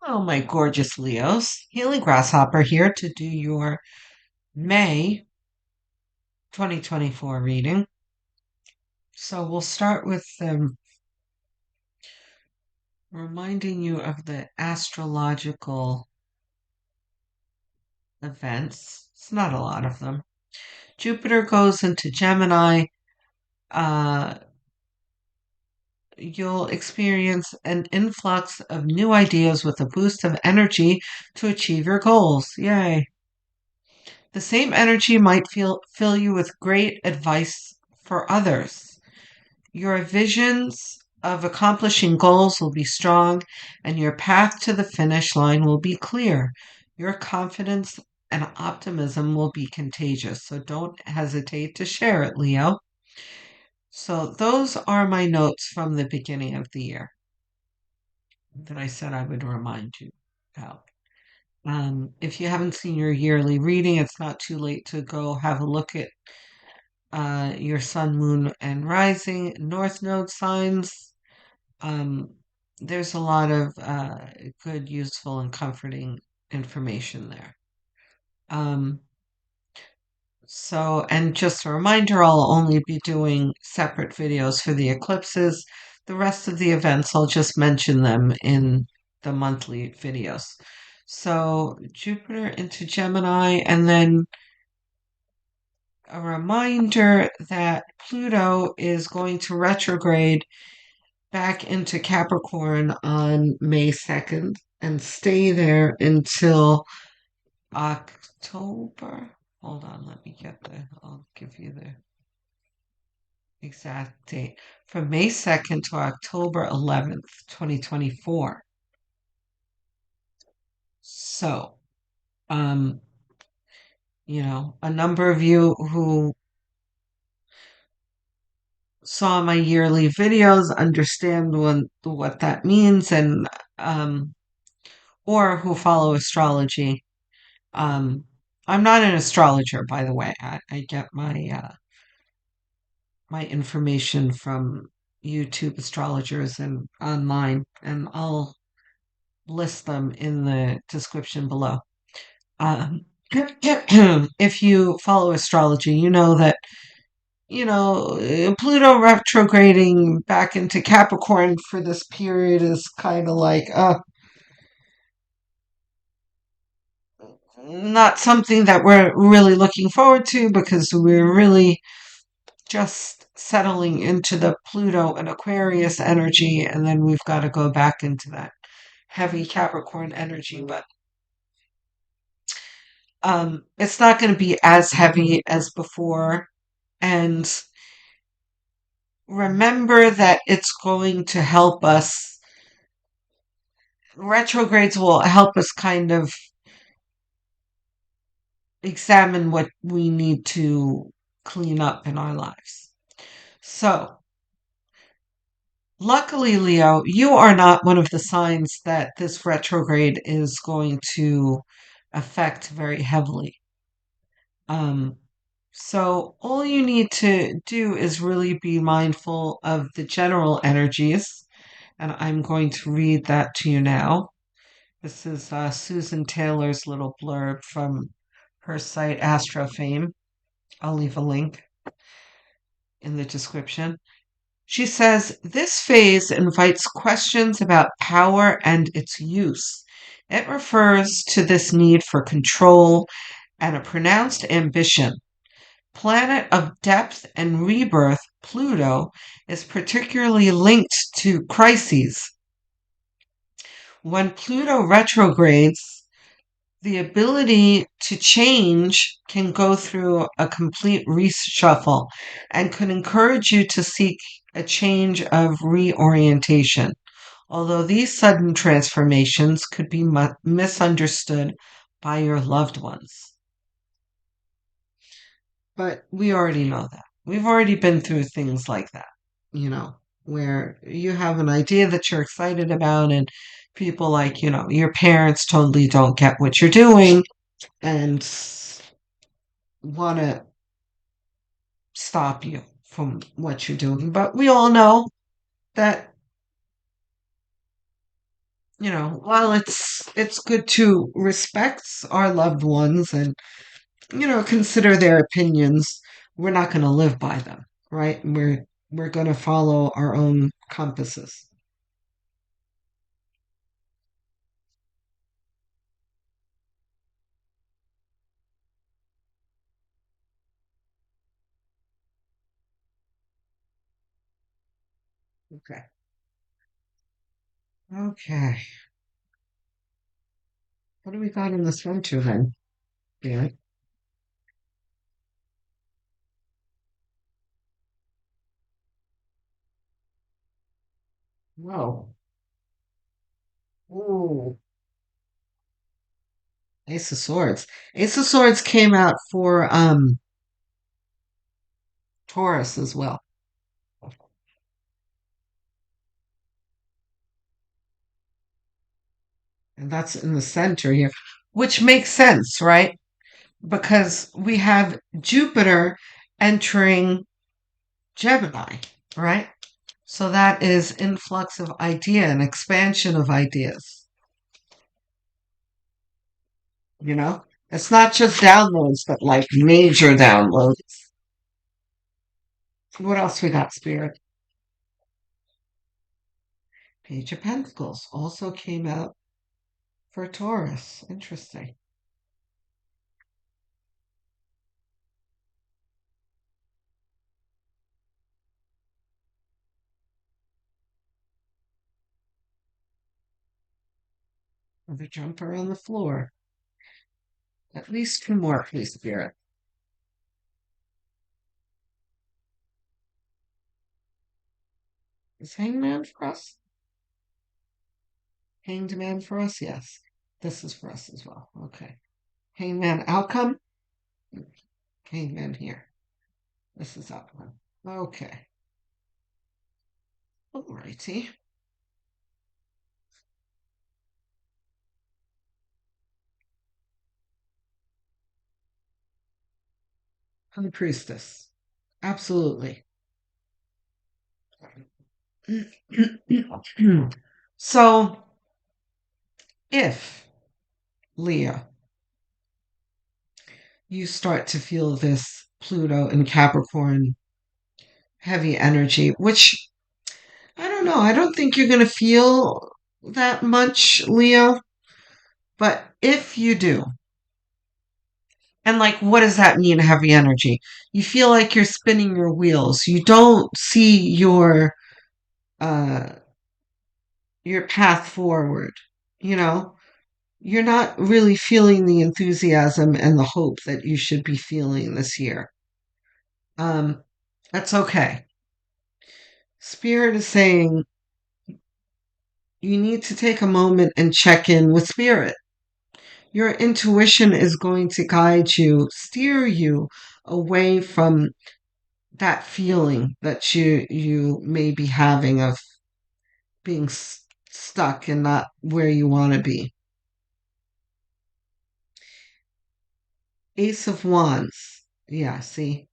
Oh, my gorgeous Leos. Healing Grasshopper here to do your May 2024 reading. So we'll start with reminding you of the astrological events. It's not a lot of them. Jupiter goes into Gemini. Uh, you'll experience an influx of new ideas with a boost of energy to achieve your goals. Yay. The same energy might fill you with great advice for others. Your visions of accomplishing goals will be strong, and your path to the finish line will be clear. Your confidence and optimism will be contagious, so don't hesitate to share it, Leo. So, those are my notes from the beginning of the year that I said I would remind you about. If you haven't seen your yearly reading, it's not too late to go have a look at your sun, moon, and rising north node signs. Um, there's a lot of good, useful, and comforting information there. Um, and just a reminder, I'll only be doing separate videos for the eclipses. The rest of the events, I'll just mention them in the monthly videos. So, Jupiter into Gemini, and then a reminder that Pluto is going to retrograde back into Capricorn on May 2nd and stay there until October. Hold on, let me I'll give you the exact date. From May 2nd to October 11th, 2024. So, um, a number of you who saw my yearly videos understand what that means and um, or who follow astrology. Um, I'm not an astrologer, by the way. I get my information from YouTube astrologers and online, and I'll list them in the description below. Um, if you follow astrology, you know that Pluto retrograding back into Capricorn for this period is kind of like not something that we're really looking forward to because we're really just settling into the Pluto and Aquarius energy, and then we've got to go back into that heavy Capricorn energy. But it's not going to be as heavy as before. And remember that it's going to help us. Retrogrades will help us kind of examine what we need to clean up in our lives. So, luckily, Leo, you are not one of the signs that this retrograde is going to affect very heavily. Um, so all you need to do is really be mindful of the general energies, and I'm going to read that to you now. This is Susan Taylor's little blurb from her site Astrofame. I'll leave a link in the description. She says this phase invites questions about power and its use. It refers to this need for control and a pronounced ambition. Planet of depth and rebirth, Pluto is particularly linked to crises. When Pluto retrogrades, the ability to change can go through a complete reshuffle and could encourage you to seek a change of reorientation, although these sudden transformations could be misunderstood by your loved ones. But we already know that. We've already been through things like that, where you have an idea that you're excited about, and people like, your parents totally don't get what you're doing and want to stop you from what you're doing. But we all know that, while it's it's good to respect our loved ones and, consider their opinions. We're not going to live by them, right? We're going to follow our own compasses. Okay. Okay. What do we got in this one too then? Yeah. Whoa. Ooh. Ace of Swords. Ace of Swords came out for Taurus as well. And that's in the center here, which makes sense, right? Because we have Jupiter entering Gemini, right? So that is influx of idea and expansion of ideas. You know, it's not just downloads, but like major downloads. What else we got, Spirit? Page of Pentacles also came out for Taurus. Interesting. Another jumper on the floor. At least two more, please, Spirit. Is Hangman for us? Hanged Man for us? Yes. This is for us as well. Okay. Hangman outcome? Hangman here. This is outcome. Okay. Alrighty. High Priestess. Absolutely. So, if, Leah, you start to feel this Pluto and Capricorn heavy energy, which I don't know, I don't think you're going to feel that much, Leo, but if you do, and like, what does that mean, heavy energy? You feel like you're spinning your wheels. You don't see uh, your path forward. You know, you're not really feeling the enthusiasm and the hope that you should be feeling this year. Um, that's okay. Spirit is saying you need to take a moment and check in with Spirit. Your intuition is going to guide you, steer you away from that feeling that you may be having of being stuck and not where you want to be. Ace of Wands. Yeah, see?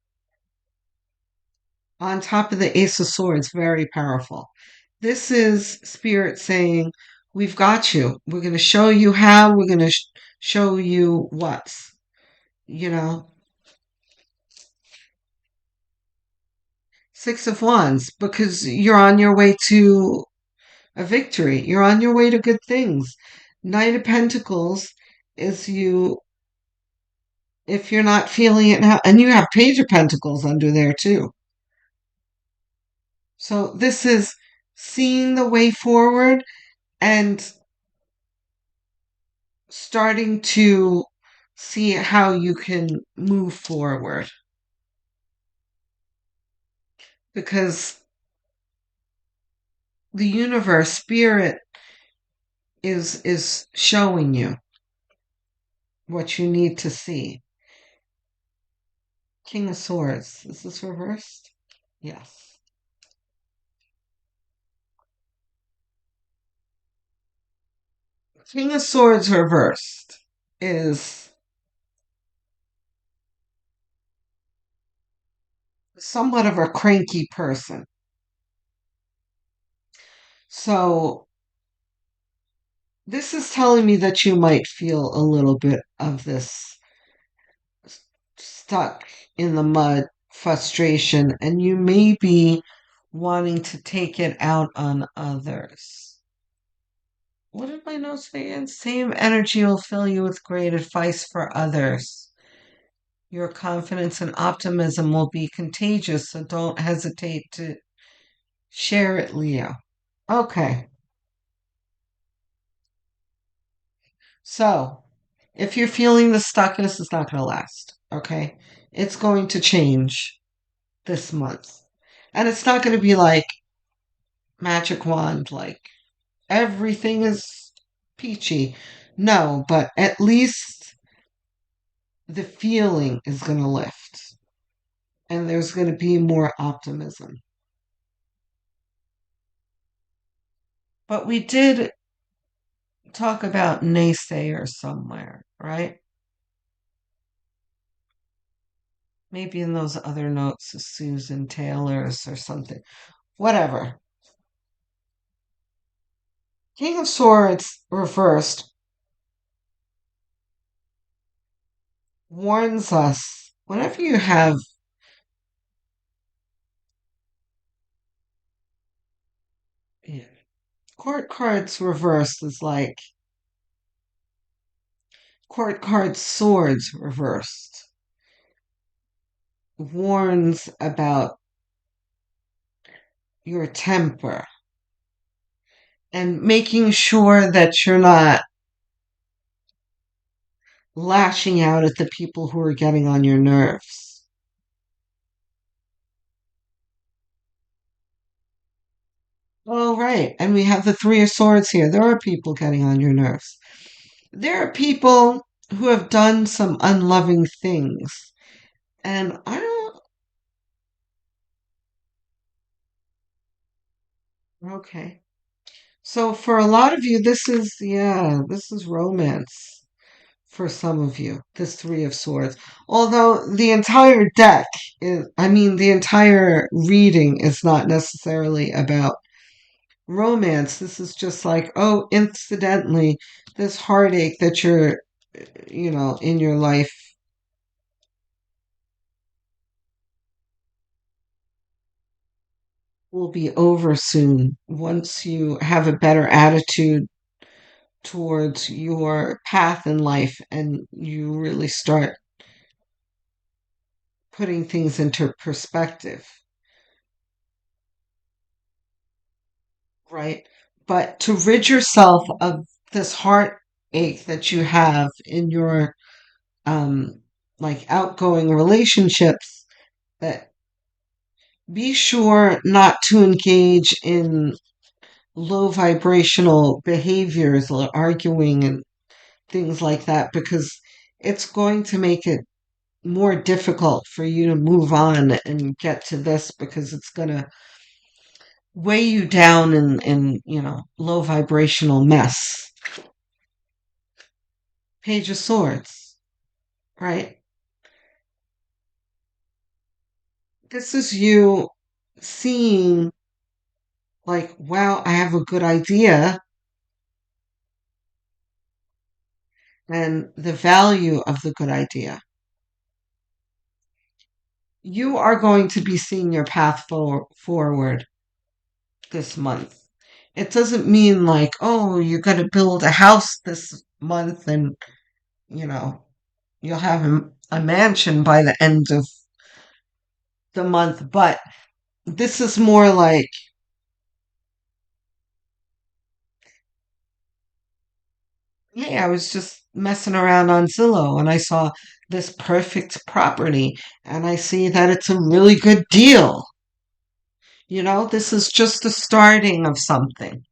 On top of the Ace of Swords, very powerful. This is Spirit saying, we've got you. We're going to show you how. We're going to show you what's, you know. Six of Wands, because you're on your way to a victory. You're on your way to good things. Knight of Pentacles is you, if you're not feeling it now, and you have Page of Pentacles under there too. So this is seeing the way forward and starting to see how you can move forward. Because the universe, spirit, is showing you what you need to see. King of Swords. Is this reversed? Yes. King of Swords reversed is somewhat of a cranky person. So This is telling me that you might feel a little bit of this stuck in the mud frustration, and you may be wanting to take it out on others. What did my notes say again? Same energy will fill you with great advice for others. Your confidence and optimism will be contagious, so don't hesitate to share it, Leo. Okay, so if you're feeling the stuckness, it's not going to last. Okay, it's going to change this month. And it's not going to be like magic wand, like everything is peachy. No, but at least the feeling is going to lift and there's going to be more optimism. But we did talk about naysayers somewhere, right? Maybe in those other notes of Susan Taylor's or something. Whatever. King of Swords reversed warns us whenever you have yeah, court cards reversed is like court cards swords reversed warns about your temper and making sure that you're not lashing out at the people who are getting on your nerves. Oh, right. And we have the Three of Swords here. There are people getting on your nerves. There are people who have done some unloving things. And I don't. Okay. So for a lot of you, this is romance for some of you, this Three of Swords. Although the entire deck the entire reading is not necessarily about romance. This is just like, oh, incidentally, this heartache that you're, in your life will be over soon once you have a better attitude towards your path in life and you really start putting things into perspective, right? But to rid yourself of this heartache that you have in your um like outgoing relationships, that be sure not to engage in low vibrational behaviors like arguing and things like that because it's going to make it more difficult for you to move on and get to this because it's going to weigh you down in low vibrational mess. Page of Swords, right? This is you seeing like, wow, I have a good idea and the value of the good idea. You are going to be seeing your path forward this month. It doesn't mean like, oh, you're going to build a house this month and, you know, you'll have a mansion by the end of the month. But this is more like, hey, I was just messing around on Zillow and I saw this perfect property and I see that it's a really good deal. This is just the starting of something.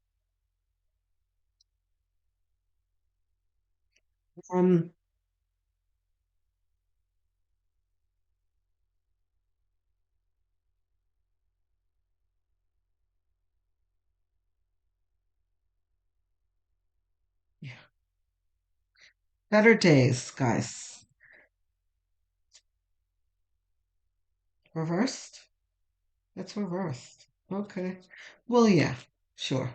Um, yeah. Better days, guys. Reversed? It's reversed. Okay. Well, yeah, sure.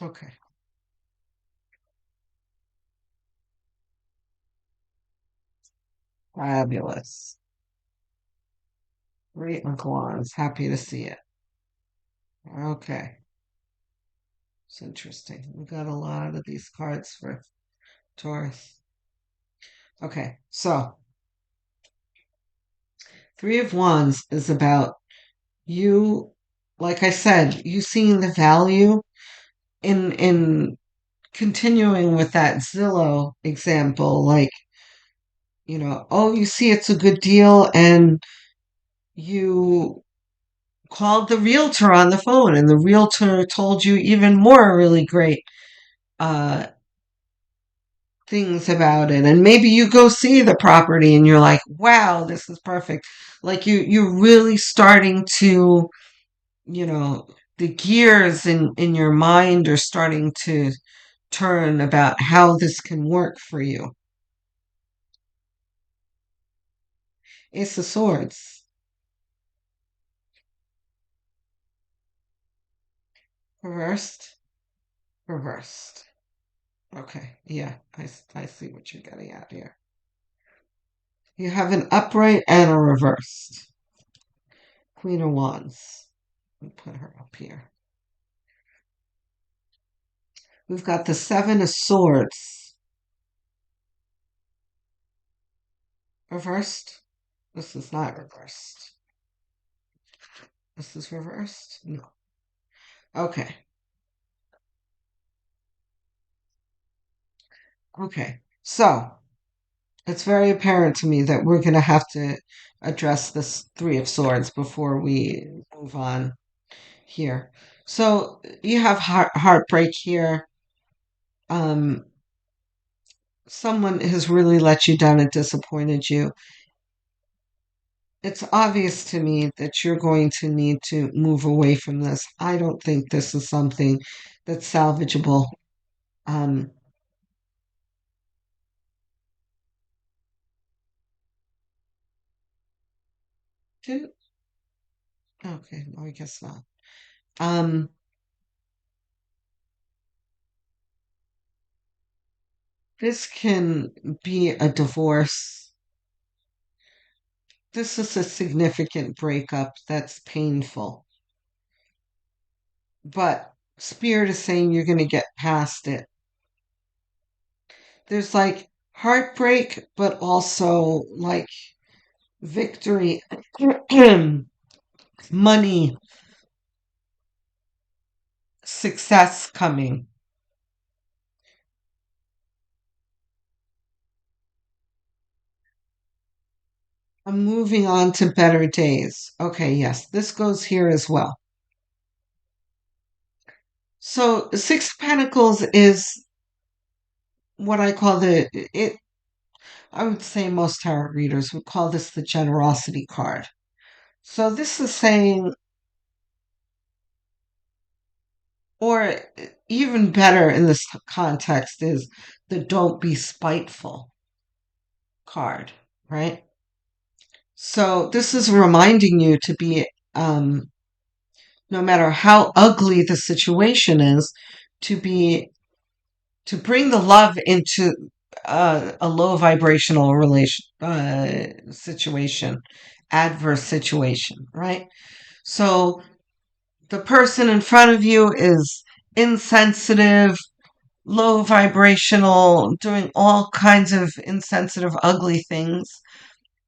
Okay. Fabulous. Three of Wands. Happy to see it. Okay. It's interesting. We got a lot of these cards for Taurus. Okay. So, Three of Wands is about you, like I said, you seeing the value in continuing with that Zillow example, like, oh, you see it's a good deal and you called the realtor on the phone and the realtor told you even more really great uh things about it, and maybe you go see the property and you're like, wow, this is perfect. Like you're really starting to, you know the gears in your mind are starting to turn about how this can work for you. Ace of Swords. Reversed. Reversed. Okay, yeah, I see what you're getting at here. You have an upright and a reversed. Queen of Wands. Let me put her up here. We've got the Seven of Swords. Reversed. This is not reversed. This is reversed? No. Okay. Okay. So, it's very apparent to me that we're going to have to address this Three of Swords before we move on here. So, you have heartbreak here. Um, Someone has really let you down and disappointed you. It's obvious to me that you're going to need to move away from this. I don't think this is something that's salvageable. Um, do- okay, no, I guess not. Um, this can be a divorce. This is a significant breakup that's painful, but Spirit is saying you're going to get past it. There's like heartbreak, but also like victory, money, success coming. I'm moving on to better days. Okay, yes, this goes here as well. So, Six of Pentacles is what I call it. I would say most tarot readers would call this the generosity card. So, this is saying, or even better in this context, is the don't be spiteful card, right? So, this is reminding you to be, no matter how ugly the situation is, to be to bring the love into a low vibrational relation situation, adverse situation, right? So the person in front of you is insensitive, low vibrational, doing all kinds of insensitive, ugly things.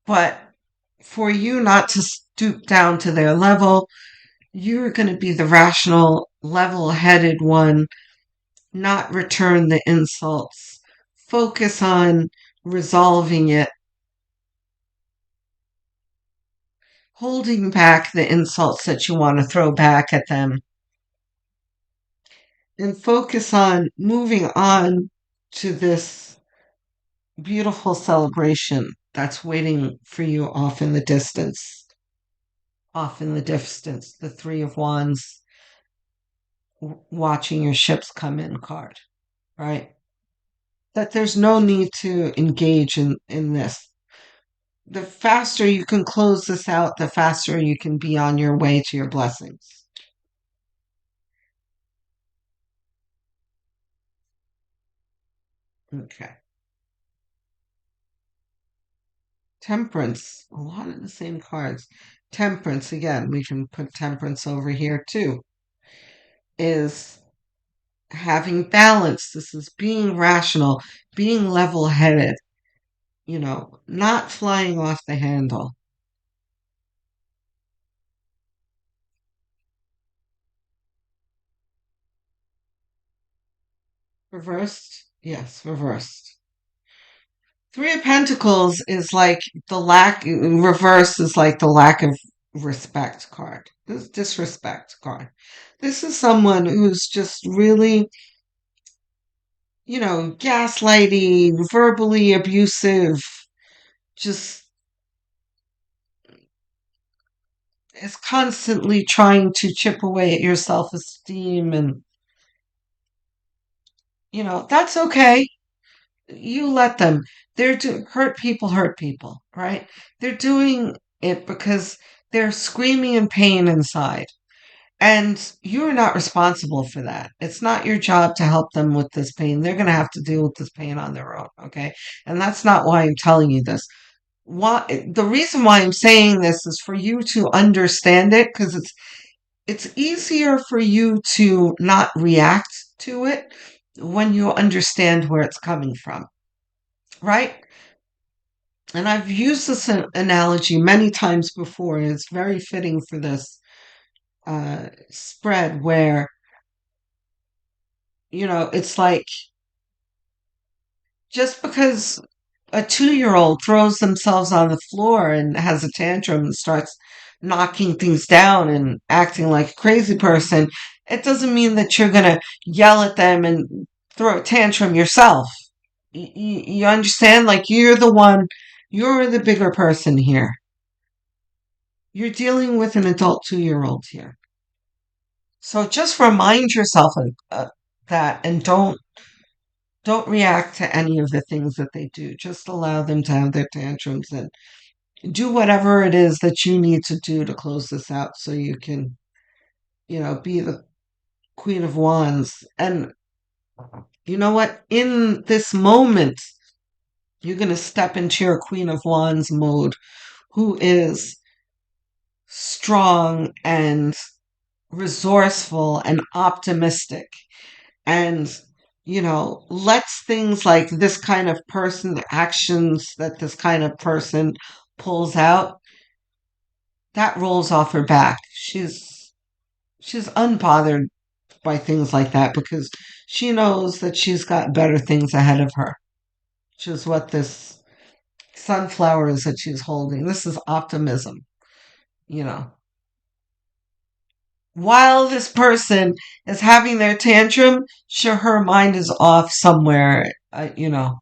But for you not to stoop down to their level, you're going to be the rational, level headed one, not return the insults. Focus on resolving it, holding back the insults that you want to throw back at them, and focus on moving on to this beautiful celebration that's waiting for you off in the distance. Off in the distance, the Three of Wands, watching your ships come in card, right? That there's no need to engage in this. The faster you can close this out, the faster you can be on your way to your blessings. Okay. Temperance. A lot of the same cards. Temperance, again, we can put temperance over here too, is having balance. This is being rational, being level headed, not flying off the handle. Reversed? Yes, reversed. Three of Pentacles is like the lack, reverse is like the lack of respect card. This disrespect card. This is someone who's just really, gaslighty, verbally abusive, just is constantly trying to chip away at your self esteem. And, that's okay. You let them. Hurt people, right? They're doing it because they're screaming in pain inside. And you're not responsible for that. It's not your job to help them with this pain. They're going to have to deal with this pain on their own, okay? And that's not why I'm telling you this. The reason why I'm saying this is for you to understand it, because it's easier for you to not react to it when you understand where it's coming from, right? And I've used this analogy many times before, and it's very fitting for this spread where, it's like just because a 2-year old throws themselves on the floor and has a tantrum and starts knocking things down and acting like a crazy person, it doesn't mean that you're going to yell at them and throw a tantrum yourself. You understand? Like you're the bigger person here. You're dealing with an adult 2-year old here. So just remind yourself of that, and don't react to any of the things that they do. Just allow them to have their tantrums and do whatever it is that you need to do to close this out so you can, be the Queen of Wands. And you know what? In this moment, you're going to step into your Queen of Wands mode, who is strong and resourceful and optimistic and lets things like this kind of person, the actions that this kind of person pulls out, that rolls off her back. She's unbothered by things like that because she knows that she's got better things ahead of her, which is what this sunflower is that she's holding. This is optimism, you know. While this person is having their tantrum, sure, her mind is off somewhere, to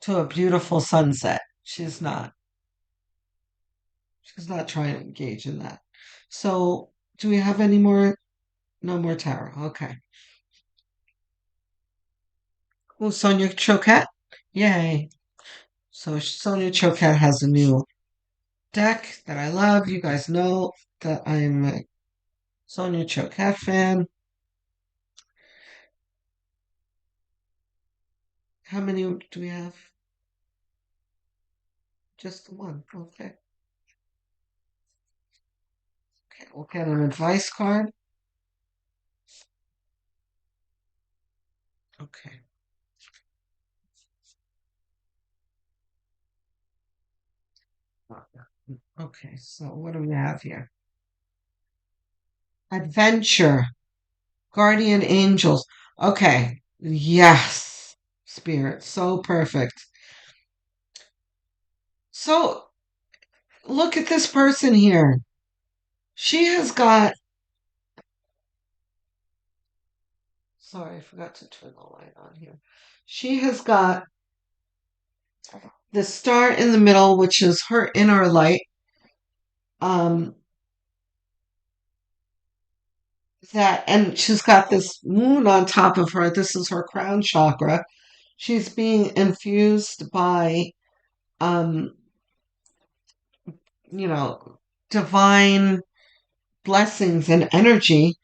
a beautiful sunset. She's not trying to engage in that. So, do we have any more? No more tarot. Okay. Oh, Sonia Choquette. Yay. So, Sonia Choquette has a new deck that I love. You guys know that I'm a Sonia Choquette fan. How many do we have? Just the one. Okay. Okay, we'll get an advice card. Okay. Okay, so what do we have here? Adventure, guardian angels. Okay, yes, spirit, so perfect. So look at this person here. She has got, sorry, I forgot to turn the light on here. She has got the star in the middle, which is her inner light. Um, and she's got this moon on top of her. This is her crown chakra. She's being infused by, um, you know, divine blessings and energy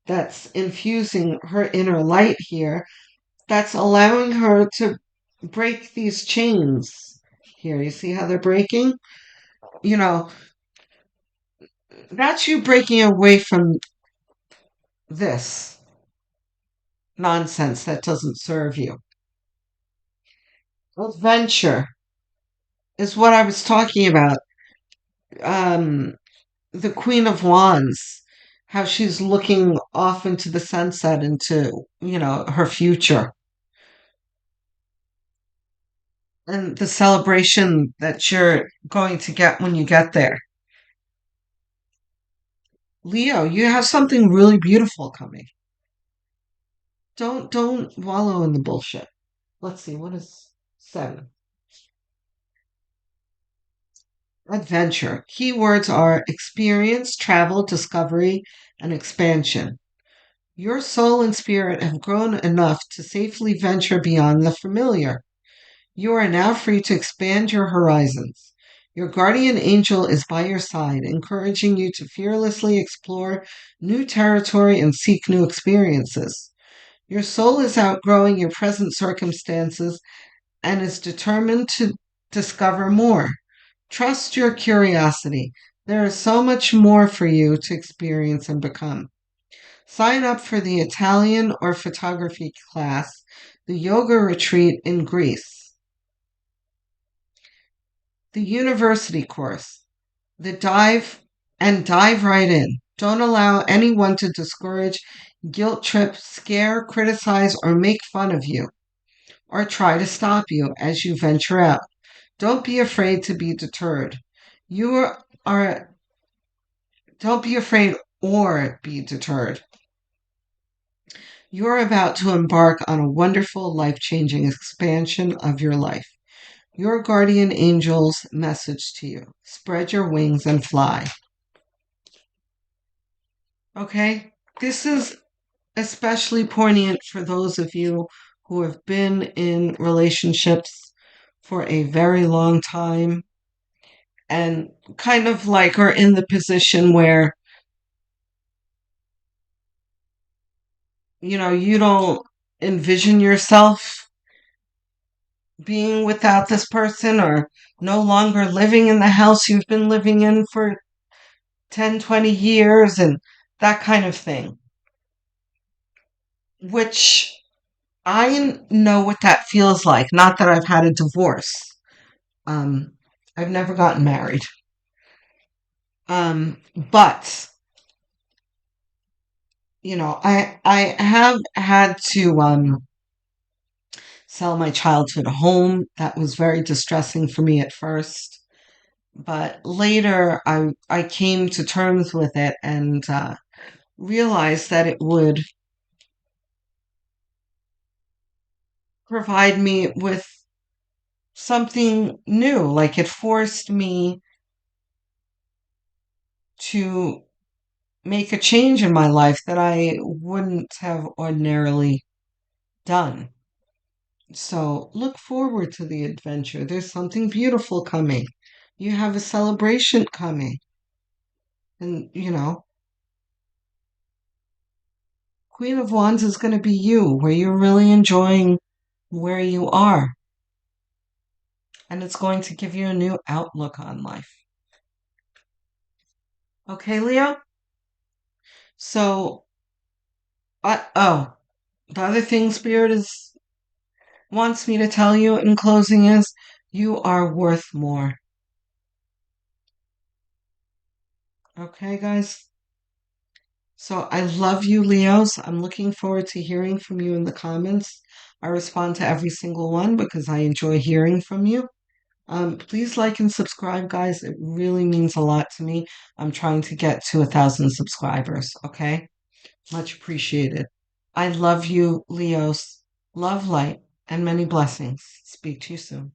that's infusing her inner light here. that's allowing her to break these chains. Here, you see how they're breaking? You know, that's you breaking away from this nonsense that doesn't serve you. Adventure is what I was talking about. Um, the Queen of Wands, how she's looking off into the sunset, into, her future, and the celebration that you're going to get when you get there. Leo, you have something really beautiful coming. Don't wallow in the bullshit. Let's see, what is 7? Adventure. Keywords are experience, travel, discovery, and expansion. Your soul and spirit have grown enough to safely venture beyond the familiar. You are now free to expand your horizons. Your guardian angel is by your side, encouraging you to fearlessly explore new territory and seek new experiences. Your soul is outgrowing your present circumstances and is determined to discover more. Trust your curiosity. There is so much more for you to experience and become. Sign up for the Italian or photography class, the yoga retreat in Greece, the university course, the dive right in. Don't allow anyone to discourage, guilt trip, scare, criticize, or make fun of you, or try to stop you as you venture out. Don't be afraid to be deterred. You are Don't be afraid or be deterred. You're about to embark on a wonderful, life changing expansion of your life. Your guardian angel's message to you: spread your wings and fly. Okay? This is especially poignant for those of you who have been in relationships for a very long time and kind of like are in the position where, you don't envision yourself being without this person, or no longer living in the house you've been living in for 10, 20 years and that kind of thing. Which I know what that feels like. Not that I've had a divorce. Um, I've never gotten married. But I have had to sell my childhood home. That was very distressing for me at first. But later, I came to terms with it and realized that it would provide me with something new. Like, it forced me to make a change in my life that I wouldn't have ordinarily done. So look forward to the adventure. There's something beautiful coming. You have a celebration coming. And, Queen of Wands is going to be you, where you're really enjoying where you are. And it's going to give you a new outlook on life. Okay, Leo? So, the other thing Spirit wants me to tell you in closing is you are worth more. Okay, guys? So I love you, Leos. I'm looking forward to hearing from you in the comments. I respond to every single one because I enjoy hearing from you. Please like and subscribe, guys. It really means a lot to me. I'm trying to get to 1,000 subscribers, okay? Much appreciated. I love you, Leos. Love, light, and many blessings. Speak to you soon.